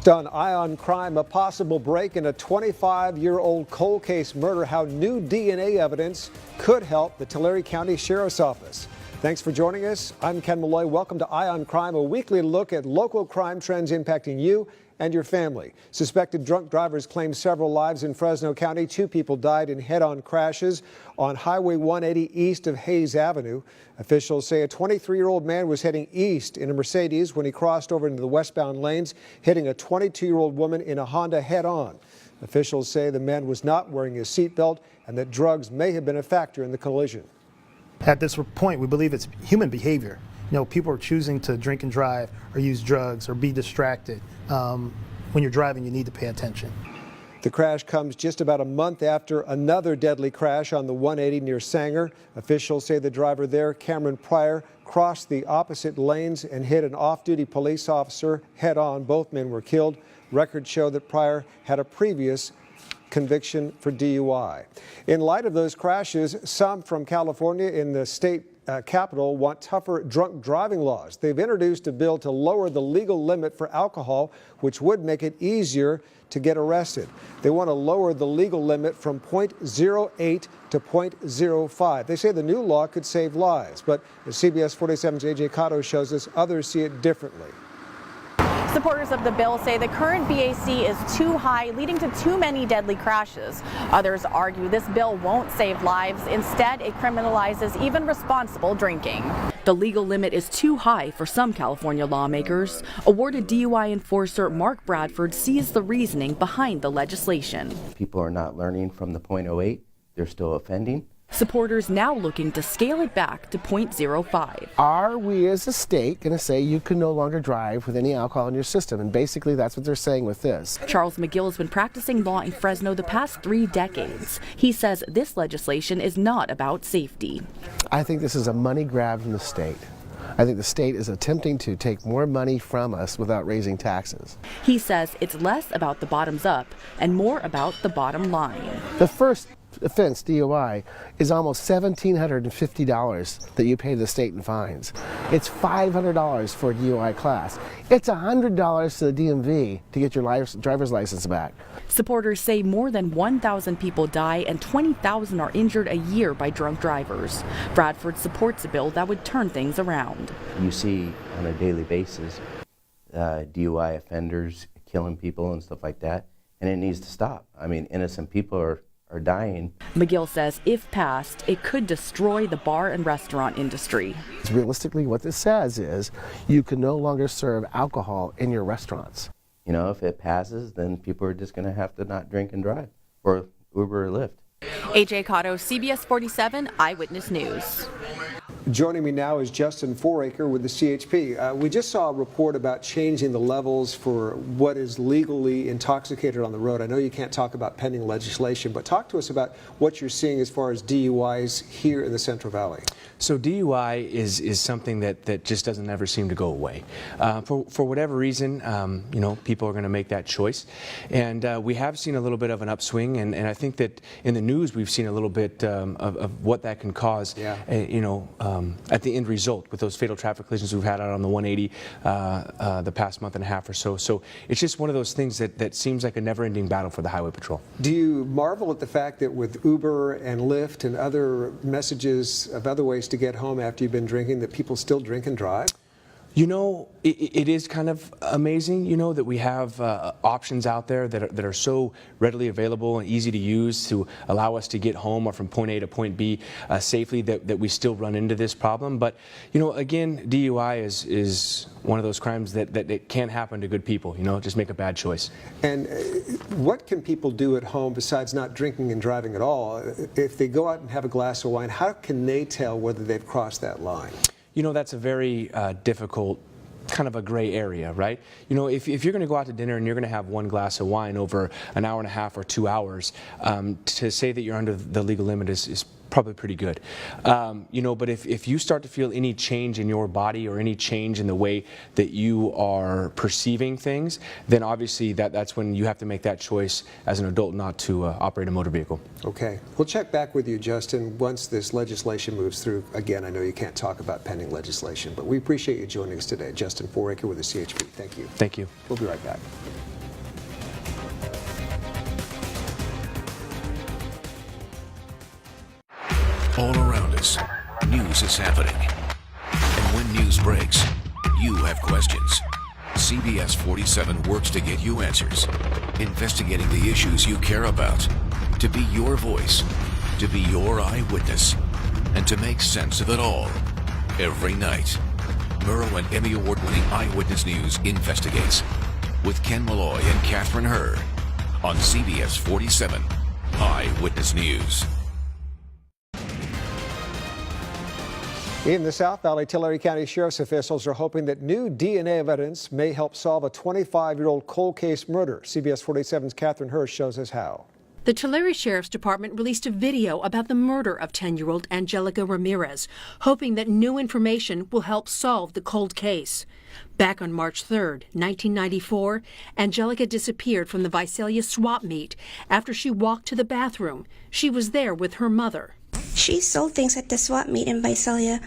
On Eye on Crime, a possible break in a 25-year-old cold case murder, how new DNA evidence could help the Tulare County Sheriff's Office. Thanks for joining us. I'm Ken Malloy. Welcome to Eye on Crime, a weekly look at local crime trends impacting you and your family. Suspected drunk drivers claimed several lives in Fresno County. 2 people died in head-on crashes on Highway 180 east of Hayes Avenue. Officials say a 23-year-old man was heading east in a Mercedes when he crossed over into the westbound lanes, hitting a 22-year-old woman in a Honda head-on. Officials say the man was not wearing his seatbelt and that drugs may have been a factor in the collision. At this point, we believe it's human behavior. You know, people are choosing to drink and drive or use drugs or be distracted. When you're driving, you need to pay attention. The crash comes just about a month after another deadly crash on the 180 near Sanger. Officials say the driver there, Cameron Pryor, crossed the opposite lanes and hit an off-duty police officer head-on. Both men were killed. Records show that Pryor had a previous conviction for DUI. In light of those crashes, some from California in the state capital want tougher drunk driving laws. They've introduced a bill to lower the legal limit for alcohol, which would make it easier to get arrested. They want to lower the legal limit from 0.08 to 0.05. They say the new law could save lives, but as CBS47's AJ Cotto shows us, others see it differently. Supporters of the bill say the current BAC is too high, leading to too many deadly crashes. Others argue this bill won't save lives. Instead, it criminalizes even responsible drinking. The legal limit is too high for some California lawmakers. Awarded DUI enforcer Mark Bradford sees the reasoning behind the legislation. People are not learning from the 0.08. They're still offending. Supporters now looking to scale it back to 0.05. Are we as a state going to say you can no longer drive with any alcohol in your system? And basically that's what they're saying with this. Charles McGill has been practicing law in Fresno the past 3 decades. He says this legislation is not about safety. I think this is a money grab from the state. I think the state is attempting to take more money from us without raising taxes. He says it's less about the bottoms up and more about the bottom line. The first offense, DUI, is almost $1,750 that you pay the state in fines. It's $500 for a DUI class. It's $100 to the DMV to get your driver's license back. Supporters say more than 1,000 people die and 20,000 are injured a year by drunk drivers. Bradford supports a bill that would turn things around. You see on a daily basis DUI offenders killing people and stuff like that, and it needs to stop. I mean, innocent people are dying. McGill says if passed, it could destroy the bar and restaurant industry. Realistically, what this says is you can no longer serve alcohol in your restaurants. You know, if it passes, then people are just going to have to not drink and drive, or Uber or Lyft. AJ Cotto, CBS47 Eyewitness News. Joining me now is Justin Foraker with the CHP. We just saw a report about changing the levels for what is legally intoxicated on the road. I know you can't talk about pending legislation, but talk to us about what you're seeing as far as DUIs here in the Central Valley. So DUI is something that just doesn't ever seem to go away. For whatever reason, you know, people are going to make that choice. And we have seen a little bit of an upswing, and I think that in the news we've seen a little bit of what that can cause, you know, at the end result with those fatal traffic collisions we've had out on the 180 the past month and a half or so. So it's just one of those things that seems like a never-ending battle for the Highway Patrol. Do you marvel at the fact that with Uber and Lyft and other messages of other ways to get home after you've been drinking, that people still drink and drive? You know, it is kind of amazing, you know, that we have options out there that are so readily available and easy to use to allow us to get home or from point A to point B safely, that we still run into this problem. But, you know, again, DUI is one of those crimes that it can't happen to good people, you know, just make a bad choice. And what can people do at home besides not drinking and driving at all? If they go out and have a glass of wine, how can they tell whether they've crossed that line? You know, that's a very difficult kind of a gray area, right? You know, if you're going to go out to dinner and you're going to have 1 glass of wine over an hour and a half or 2 hours, to say that you're under the legal limit is probably pretty good. You know, but if you start to feel any change in your body or any change in the way that you are perceiving things, then obviously that's when you have to make that choice as an adult not to operate a motor vehicle. Okay. We'll check back with you, Justin, once this legislation moves through. Again, I know you can't talk about pending legislation, but we appreciate you joining us today. Justin Foraker with the CHP. Thank you. Thank you. We'll be right back. Service. News is happening. And when news breaks, you have questions. CBS 47 works to get you answers, investigating the issues you care about, to be your voice, to be your eyewitness, and to make sense of it all. Every night, Murrow and Emmy Award-winning Eyewitness News investigates with Ken Malloy and Catherine Herr on CBS 47 Eyewitness News. In the South Valley, Tulare County Sheriff's officials are hoping that new DNA evidence may help solve a 25-year-old cold case murder. CBS 47's Catherine Herr shows us how. The Tulare Sheriff's Department released a video about the murder of 10-year-old Angelica Ramirez, hoping that new information will help solve the cold case. Back on March 3rd, 1994, Angelica disappeared from the Visalia swap meet after she walked to the bathroom. She was there with her mother. She sold things at the swap meet in Visalia,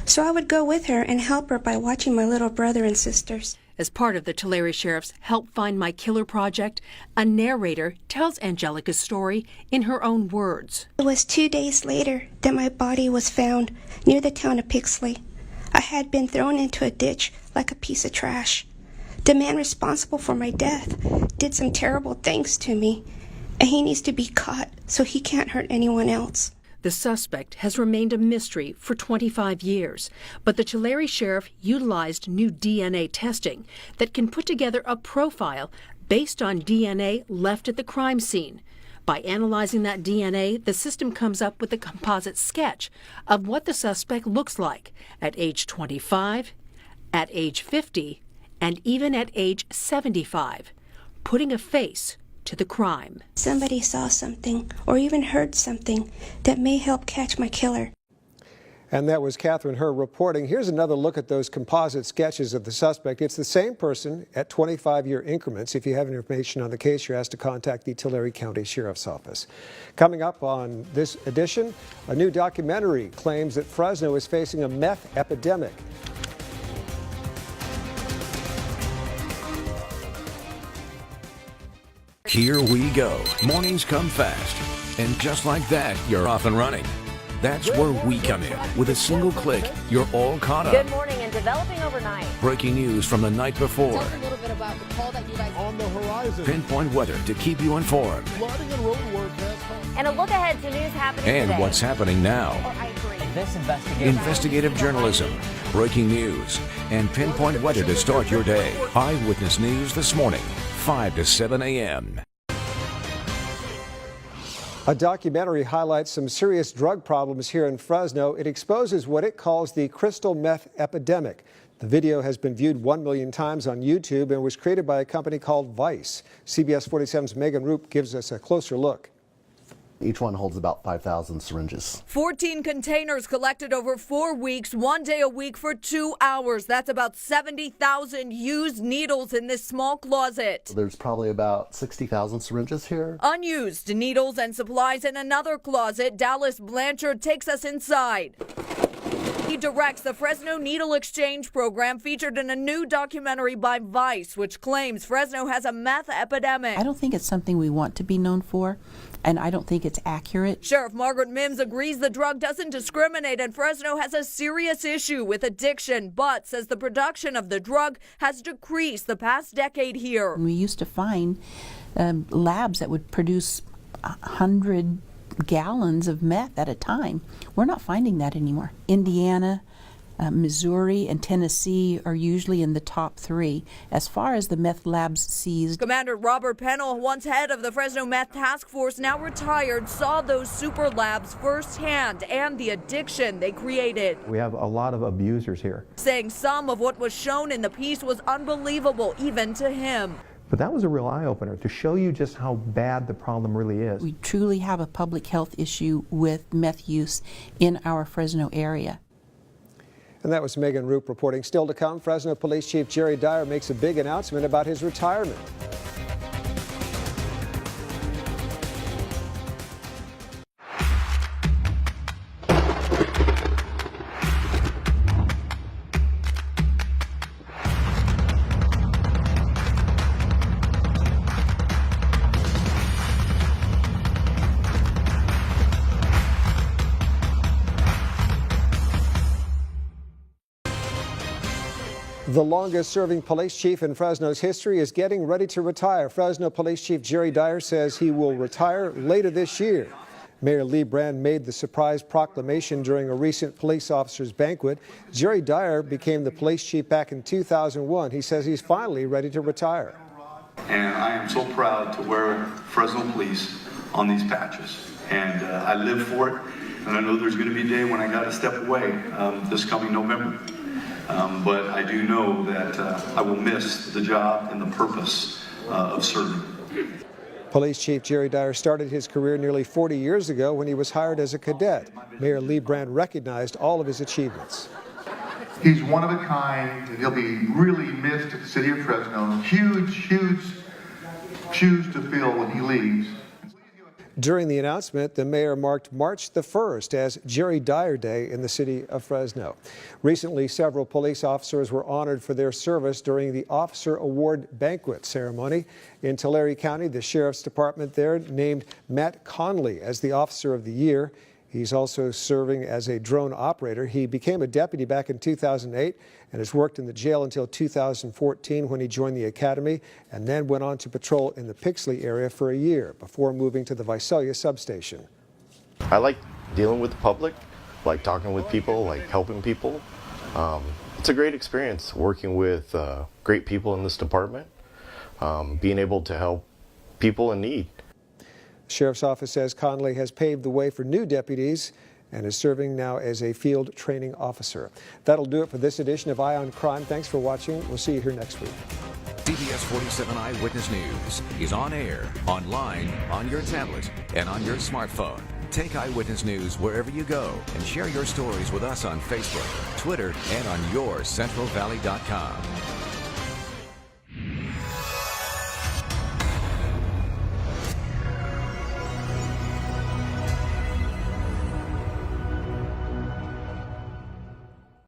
so I would go with her and help her by watching my little brother and sisters. As part of the Tulare Sheriff's Help Find My Killer project, a narrator tells Angelica's story in her own words. It was 2 days later that my body was found near the town of Pixley. I had been thrown into a ditch like a piece of trash. The man responsible for my death did some terrible things to me, and he needs to be caught so he can't hurt anyone else. The suspect has remained a mystery for 25 years, but the Tulare Sheriff utilized new DNA testing that can put together a profile based on DNA left at the crime scene. By analyzing that DNA, the system comes up with a composite sketch of what the suspect looks like at age 25, at age 50, and even at age 75, putting a face to the crime. Somebody saw something or even heard something that may help catch my killer. And that was Catherine Herr reporting. Here's another look at those composite sketches of the suspect. It's the same person at 25-year increments. If you have information on the case, you're asked to contact the Tulare County Sheriff's Office. Coming up on this edition, a new documentary claims that Fresno is facing a meth epidemic. Here we go. Mornings come fast. And just like that, you're off and running. That's where we come in. With a single click, you're all caught up. Good morning and developing overnight. Breaking news from the night before. Tell us a little bit about the call that you guys on the horizon. Pinpoint weather to keep you informed. Flooding and road work has come. And a look ahead to news happening and today. What's happening now. I agree. This Investigative journalism, breaking news, and pinpoint weather to start your day. Eyewitness News this morning, 5 to 7 a.m. A documentary highlights some serious drug problems here in Fresno. It exposes what it calls the crystal meth epidemic. The video has been viewed 1 million times on YouTube and was created by a company called Vice. CBS 47's Megan Roop gives us a closer look. Each one holds about 5,000 syringes. 14 containers collected over 4 weeks, 1 day a week for 2 hours. That's about 70,000 used needles in this small closet. There's probably about 60,000 syringes here. Unused needles and supplies in another closet. Dallas Blanchard takes us inside. He directs the Fresno Needle Exchange program featured in a new documentary by Vice, which claims Fresno has a meth epidemic. I don't think it's something we want to be known for, and I don't think it's accurate. Sheriff Margaret Mims agrees the drug doesn't discriminate and Fresno has a serious issue with addiction, but says the production of the drug has decreased the past decade here. We used to find labs that would produce 100 gallons of meth at a time. We're not finding that anymore. Indiana, Missouri, and Tennessee are usually in the top 3 as far as the meth labs seized. Commander Robert Pennell, once head of the Fresno Meth Task Force, now retired, saw those super labs firsthand and the addiction they created. We have a lot of abusers here. Saying some of what was shown in the piece was unbelievable, even to him. But that was a real eye-opener to show you just how bad the problem really is. We truly have a public health issue with meth use in our Fresno area. And that was Megan Roop reporting. Still to come, Fresno Police Chief Jerry Dyer makes a big announcement about his retirement. The longest-serving police chief in Fresno's history is getting ready to retire. Fresno Police Chief Jerry Dyer says he will retire later this year. Mayor Lee Brand made the surprise proclamation during a recent police officers' banquet. Jerry Dyer became the police chief back in 2001. He says he's finally ready to retire. And I am so proud to wear Fresno Police on these patches. And I live for it. And I know there's going to be a day when I got to step away this coming November. But I do know that I will miss the job and the purpose of serving. Police Chief Jerry Dyer started his career nearly 40 years ago when he was hired as a cadet. Mayor Lee Brand recognized all of his achievements. He's one of a kind, and he'll be really missed at the city of Fresno. Huge, huge shoes to fill when he leaves. During the announcement, the mayor marked March the 1st as Jerry Dyer Day in the city of Fresno. Recently, several police officers were honored for their service during the Officer Award Banquet ceremony. In Tulare County, the Sheriff's Department there named Matt Conley as the Officer of the Year. He's also serving as a drone operator. He became a deputy back in 2008 and has worked in the jail until 2014 when he joined the academy and then went on to patrol in the Pixley area for a year before moving to the Visalia substation. I like dealing with the public, like talking with people, like helping people. It's a great experience working with great people in this department, being able to help people in need. The Sheriff's Office says Conley has paved the way for new deputies and is serving now as a field training officer. That'll do it for this edition of Eye on Crime. Thanks for watching. We'll see you here next week. CBS 47 Eyewitness News is on air, online, on your tablet, and on your smartphone. Take Eyewitness News wherever you go and share your stories with us on Facebook, Twitter, and on yourcentralvalley.com.